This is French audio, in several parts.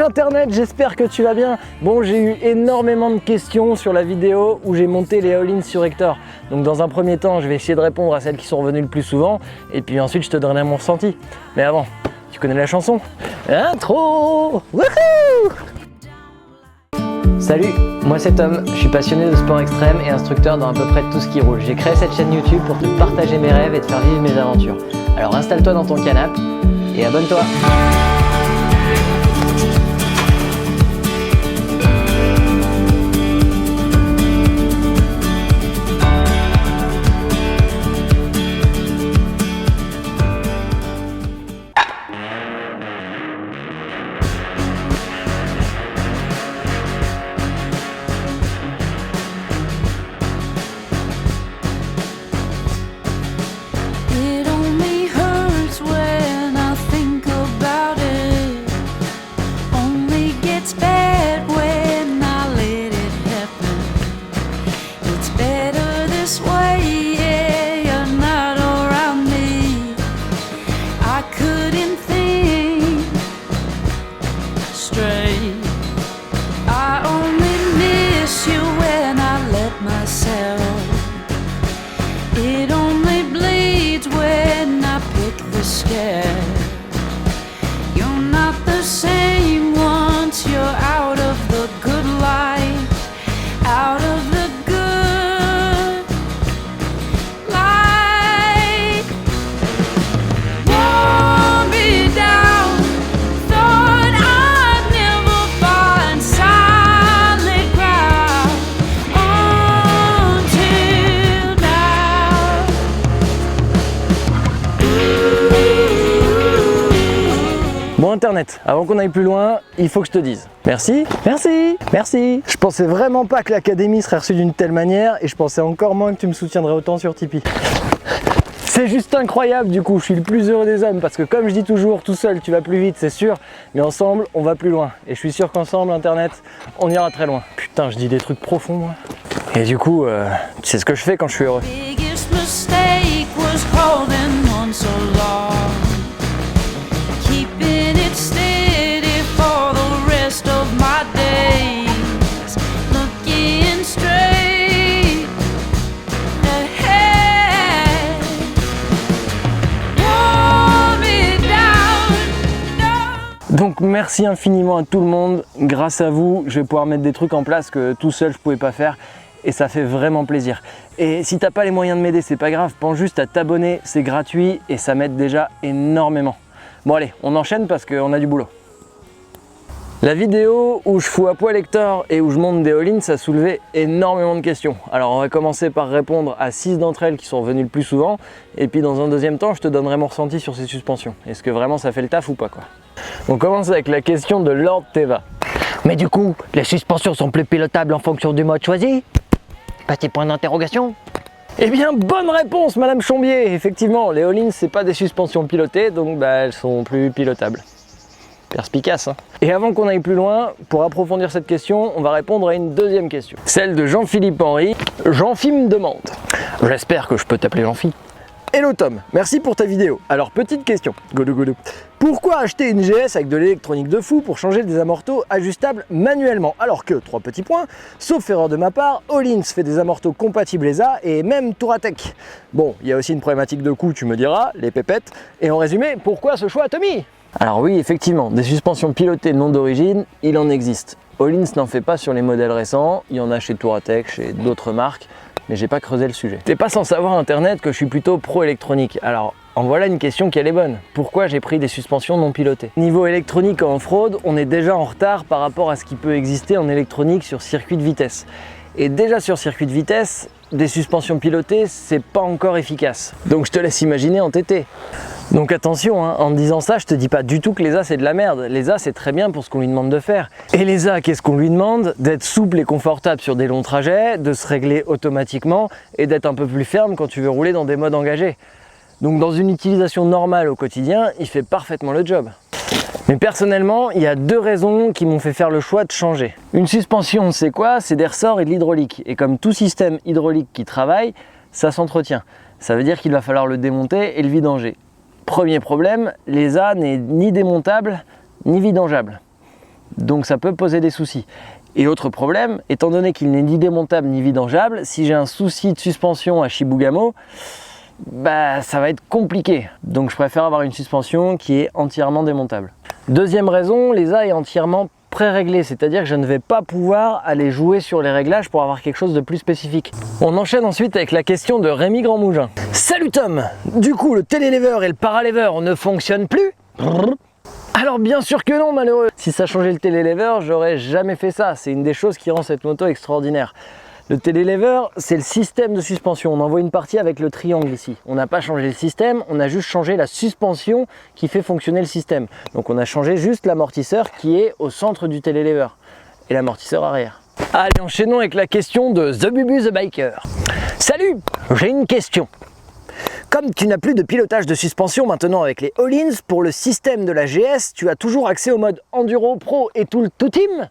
internet, j'espère que tu vas bien. Bon, j'ai eu énormément de questions sur la vidéo où j'ai monté les all-ins sur Hector. Donc dans un premier temps, je vais essayer de répondre à celles qui sont revenues le plus souvent et puis ensuite je te donnerai mon ressenti. Mais avant, tu connais la chanson? Intro! Wouhou! Salut, moi c'est Tom, je suis passionné de sport extrême et instructeur dans à peu près tout ce qui roule. J'ai créé cette chaîne YouTube pour te partager mes rêves et te faire vivre mes aventures. Alors installe-toi dans ton canapé et abonne-toi. It only bleeds when I pick the scare. You're not the same once you're out of the good life, out of the good life. Wore me down, thought I'd never find solid ground until now. Bon internet, avant qu'on aille plus loin, il faut que je te dise merci, merci, merci. Je pensais vraiment pas que l'académie serait reçue d'une telle manière et je pensais encore moins que tu me soutiendrais autant sur Tipeee. C'est juste incroyable, du coup je suis le plus heureux des hommes parce que comme je dis toujours, tout seul tu vas plus vite c'est sûr, mais ensemble on va plus loin et je suis sûr qu'ensemble internet on ira très loin. Putain, je dis des trucs profonds moi. Et du coup, tu sais ce que je fais quand je suis heureux. Biggest mistake was holding on so long, keeping it steady for the rest of my days, looking straight ahead. Wore me down. Donc merci infiniment à tout le monde, grâce à vous je vais pouvoir mettre des trucs en place que tout seul je pouvais pas faire et ça fait vraiment plaisir. Et si t'as pas les moyens de m'aider c'est pas grave, pense juste à t'abonner, c'est gratuit et ça m'aide déjà énormément. Bon allez, on enchaîne parce qu'on a du boulot. La vidéo où je fous à poil Hector et où je monte des all-ins, ça a soulevé énormément de questions. Alors on va commencer par répondre à 6 d'entre elles qui sont revenues le plus souvent et puis dans un deuxième temps je te donnerai mon ressenti sur ces suspensions. Est-ce que vraiment ça fait le taf ou pas quoi? On commence avec la question de Lord Teva. Mais du coup, les suspensions sont plus pilotables en fonction du mode choisi? Petit point d'interrogation. Eh bien, bonne réponse, Madame Chombier. Effectivement, les all-ins, c'est pas des suspensions pilotées, donc elles sont plus pilotables. Perspicace, hein. Et avant qu'on aille plus loin, pour approfondir cette question, on va répondre à une deuxième question. Celle de Jean-Philippe Henry. Jean-Phi me demande. J'espère que je peux t'appeler Jean-Phi. Hello Tom, merci pour ta vidéo. Alors petite question, goulou goulou. Pourquoi acheter une GS avec de l'électronique de fou pour changer des amortos ajustables manuellement? Alors que, 3 petits points, sauf erreur de ma part, All-ins fait des amortos compatibles ESA et même Touratech. Bon, il y a aussi une problématique de coût, tu me diras, les pépettes. Et en résumé, pourquoi ce choix Tommy? Alors oui, effectivement, des suspensions pilotées non d'origine, il en existe. All-ins n'en fait pas sur les modèles récents, il y en a chez Touratech, chez d'autres marques. Mais j'ai pas creusé le sujet. T'es pas sans savoir internet que je suis plutôt pro électronique. Alors en voilà une question qui elle est bonne. Pourquoi j'ai pris des suspensions non pilotées? Niveau électronique en off-road, on est déjà en retard par rapport à ce qui peut exister en électronique sur circuit de vitesse. Et déjà sur circuit de vitesse, des suspensions pilotées, c'est pas encore efficace. Donc je te laisse imaginer en TT. Donc attention, hein, en disant ça, je te dis pas du tout que l'ESA c'est de la merde. L'ESA c'est très bien pour ce qu'on lui demande de faire. Et l'ESA, qu'est-ce qu'on lui demande? D'être souple et confortable sur des longs trajets, de se régler automatiquement et d'être un peu plus ferme quand tu veux rouler dans des modes engagés. Donc dans une utilisation normale au quotidien, il fait parfaitement le job. Mais personnellement, il y a 2 raisons qui m'ont fait faire le choix de changer. Une suspension, c'est quoi? C'est des ressorts et de l'hydraulique. Et comme tout système hydraulique qui travaille, ça s'entretient. Ça veut dire qu'il va falloir le démonter et le vidanger. Premier problème, l'ESA n'est ni démontable ni vidangeable. Donc ça peut poser des soucis. Et autre problème, étant donné qu'il n'est ni démontable ni vidangeable, si j'ai un souci de suspension à Chibougamau, bah ça va être compliqué. Donc je préfère avoir une suspension qui est entièrement démontable. Deuxième raison, l'ESA est entièrement pré-réglée, c'est-à-dire que je ne vais pas pouvoir aller jouer sur les réglages pour avoir quelque chose de plus spécifique. On enchaîne ensuite avec la question de Rémi Grandmougin. Salut Tom! Du coup, le télélever et le paralever ne fonctionnent plus? Alors bien sûr que non, malheureux. Si ça changeait le télélever, j'aurais jamais fait ça. C'est une des choses qui rend cette moto extraordinaire. Le télélever, c'est le système de suspension. On envoie une partie avec le triangle ici. On n'a pas changé le système, on a juste changé la suspension qui fait fonctionner le système. Donc on a changé juste l'amortisseur qui est au centre du télélever et l'amortisseur arrière. Allez, enchaînons avec la question de The Bubu the Biker. Salut, j'ai une question. Comme tu n'as plus de pilotage de suspension maintenant avec les Öhlins, pour le système de la GS, tu as toujours accès au mode Enduro Pro et tout team?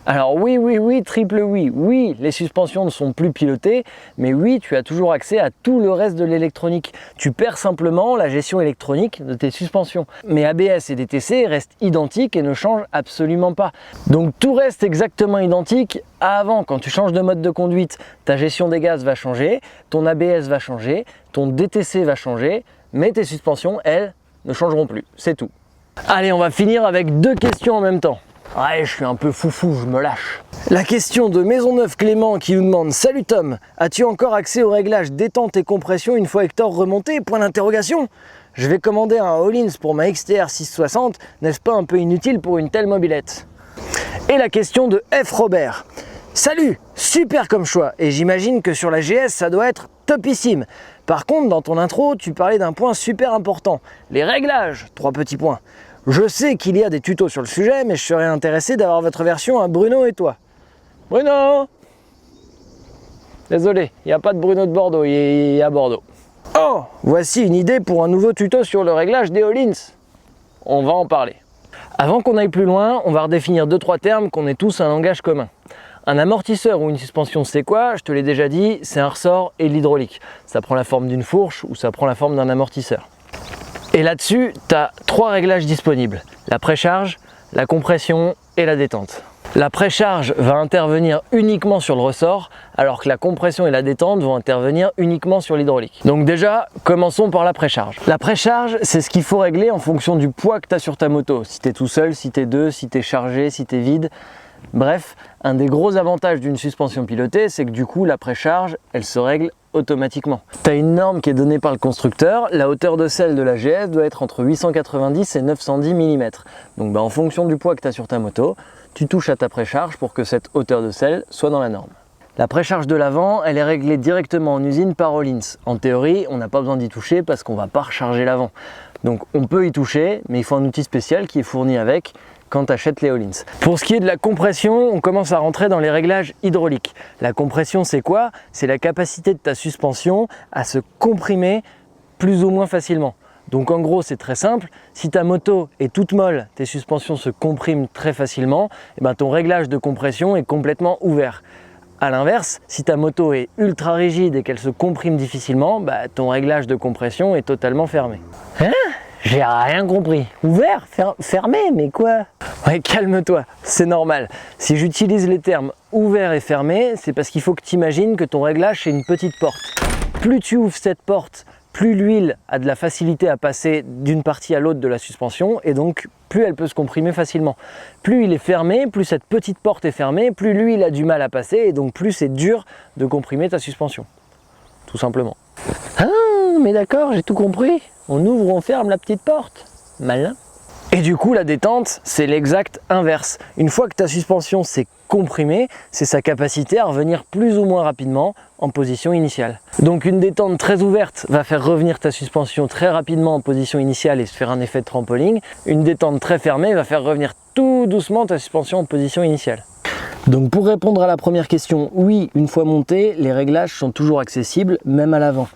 Alors oui, triple oui. Oui, les suspensions ne sont plus pilotées, mais oui, tu as toujours accès à tout le reste de l'électronique. Tu perds simplement la gestion électronique de tes suspensions. Mais ABS et DTC restent identiques et ne changent absolument pas. Donc tout reste exactement identique à avant. Quand tu changes de mode de conduite, ta gestion des gaz va changer, ton ABS va changer, ton DTC va changer, mais tes suspensions, elles, ne changeront plus. C'est tout. Allez, on va finir avec deux questions en même temps. Ouais, je suis un peu foufou, je me lâche. La question de Maisonneuve Clément qui nous demande: Salut Tom, as-tu encore accès aux réglages détente et compression une fois Hector remonté? Point d'interrogation. Je vais commander un Öhlins pour ma XTR 660, n'est-ce pas un peu inutile pour une telle mobilette? Et la question de F. Robert. Salut, super comme choix, et j'imagine que sur la GS ça doit être topissime. Par contre, dans ton intro, tu parlais d'un point super important, les réglages, 3 petits points. Je sais qu'il y a des tutos sur le sujet, mais je serais intéressé d'avoir votre version à Bruno et toi. Bruno! Désolé, il n'y a pas de Bruno de Bordeaux, il est à Bordeaux. Oh! Voici une idée pour un nouveau tuto sur le réglage des Öhlins. On va en parler. Avant qu'on aille plus loin, on va redéfinir 2-3 termes qu'on ait tous un langage commun. Un amortisseur ou une suspension, c'est quoi? Je te l'ai déjà dit, c'est un ressort et de l'hydraulique. Ça prend la forme d'une fourche ou ça prend la forme d'un amortisseur. Et là-dessus, tu as 3 réglages disponibles. La précharge, la compression et la détente. La précharge va intervenir uniquement sur le ressort, alors que la compression et la détente vont intervenir uniquement sur l'hydraulique. Donc déjà, commençons par la précharge. La précharge, c'est ce qu'il faut régler en fonction du poids que tu as sur ta moto. Si tu es tout seul, si tu es deux, si tu es chargé, si tu es vide. Bref, un des gros avantages d'une suspension pilotée, c'est que du coup, la précharge, elle se règle automatiquement. Tu as une norme qui est donnée par le constructeur, la hauteur de selle de la GS doit être entre 890 et 910 mm. Donc en fonction du poids que tu as sur ta moto, tu touches à ta précharge pour que cette hauteur de selle soit dans la norme. La précharge de l'avant, elle est réglée directement en usine par Öhlins. En théorie, on n'a pas besoin d'y toucher parce qu'on ne va pas recharger l'avant. Donc on peut y toucher, mais il faut un outil spécial qui est fourni avec quand tu achètes les Öhlins. Pour ce qui est de la compression, on commence à rentrer dans les réglages hydrauliques. La compression, c'est quoi? C'est la capacité de ta suspension à se comprimer plus ou moins facilement. Donc en gros, c'est très simple. Si ta moto est toute molle, tes suspensions se compriment très facilement, et ben ton réglage de compression est complètement ouvert. A l'inverse, si ta moto est ultra rigide et qu'elle se comprime difficilement, bah, ton réglage de compression est totalement fermé. Hein? J'ai rien compris. Ouvert? Fermé? Mais quoi? Ouais, calme-toi, c'est normal. Si j'utilise les termes ouvert et fermé, c'est parce qu'il faut que tu imagines que ton réglage c'est une petite porte. Plus tu ouvres cette porte, plus l'huile a de la facilité à passer d'une partie à l'autre de la suspension et donc plus elle peut se comprimer facilement. Plus il est fermé, plus cette petite porte est fermée, plus l'huile a du mal à passer et donc plus c'est dur de comprimer ta suspension. Tout simplement. Ah, mais d'accord, j'ai tout compris. On ouvre ou on ferme la petite porte. Malin. Et du coup, la détente, c'est l'exact inverse. Une fois que ta suspension s'est comprimée, c'est sa capacité à revenir plus ou moins rapidement en position initiale. Donc une détente très ouverte va faire revenir ta suspension très rapidement en position initiale et se faire un effet de trampoline. Une détente très fermée va faire revenir tout doucement ta suspension en position initiale. Donc pour répondre à la première question, oui, une fois monté, les réglages sont toujours accessibles, même à l'avant.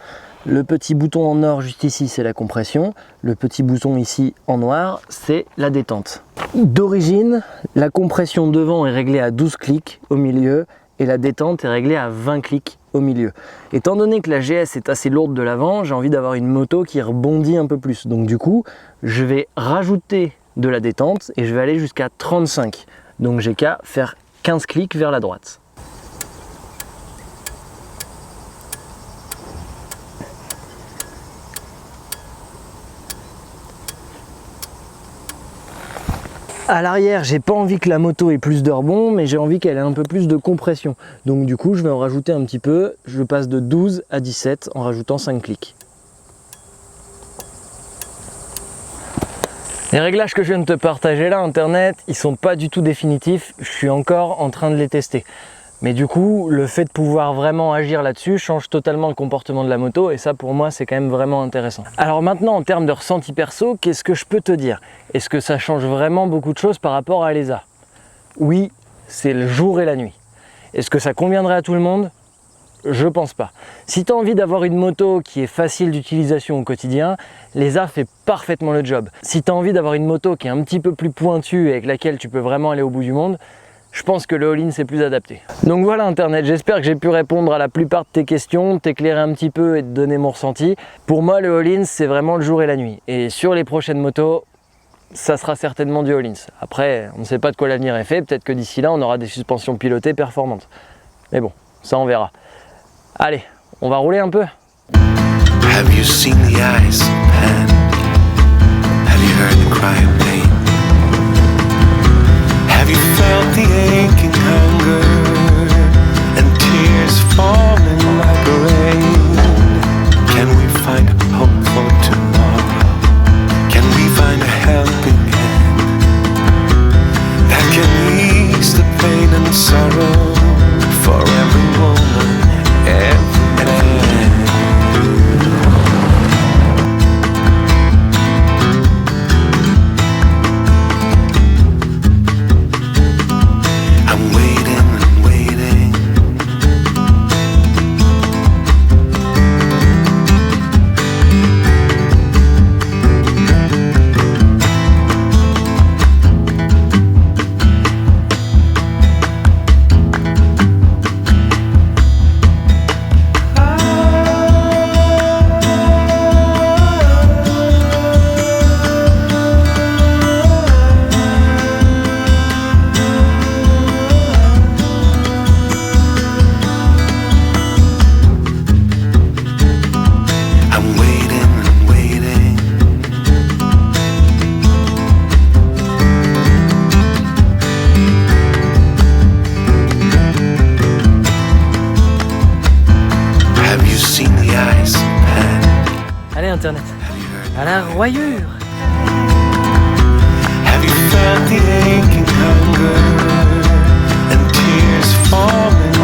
Le petit bouton en or juste ici, c'est la compression. Le petit bouton ici en noir, c'est la détente. D'origine, la compression devant est réglée à 12 clics au milieu et la détente est réglée à 20 clics au milieu. Étant donné que la GS est assez lourde de l'avant, j'ai envie d'avoir une moto qui rebondit un peu plus. Donc du coup, je vais rajouter de la détente et je vais aller jusqu'à 35. Donc j'ai qu'à faire 15 clics vers la droite. À l'arrière, j'ai pas envie que la moto ait plus de rebond, mais j'ai envie qu'elle ait un peu plus de compression. Donc du coup, je vais en rajouter un petit peu. Je passe de 12 à 17 en rajoutant 5 clics. Les réglages que je viens de te partager là, Internet, ils sont pas du tout définitifs. Je suis encore en train de les tester. Mais du coup, le fait de pouvoir vraiment agir là-dessus change totalement le comportement de la moto et ça pour moi c'est quand même vraiment intéressant. Alors maintenant en termes de ressenti perso, qu'est-ce que je peux te dire? Est-ce que ça change vraiment beaucoup de choses par rapport à l'ESA? Oui, c'est le jour et la nuit. Est-ce que ça conviendrait à tout le monde? Je pense pas. Si tu as envie d'avoir une moto qui est facile d'utilisation au quotidien, l'ESA fait parfaitement le job. Si tu as envie d'avoir une moto qui est un petit peu plus pointue et avec laquelle tu peux vraiment aller au bout du monde, je pense que le all-in c'est plus adapté. Donc voilà Internet, j'espère que j'ai pu répondre à la plupart de tes questions, t'éclairer un petit peu et te donner mon ressenti. Pour moi le all-in c'est vraiment le jour et la nuit. Et sur les prochaines motos, ça sera certainement du all-in. Après, on ne sait pas de quoi l'avenir est fait, peut-être que d'ici là on aura des suspensions pilotées performantes. Mais bon, ça on verra. Allez, on va rouler un peu. Have you seen the eyes of pen? Have you heard the cry of pain? Have you felt the aching hunger and tears falling like rain? Can we find hope for tomorrow? Can we find a helping hand that can ease the pain and sorrow for every woman, every man? Allez Internet, à la royure. Have you felt the aching hunger and tears falling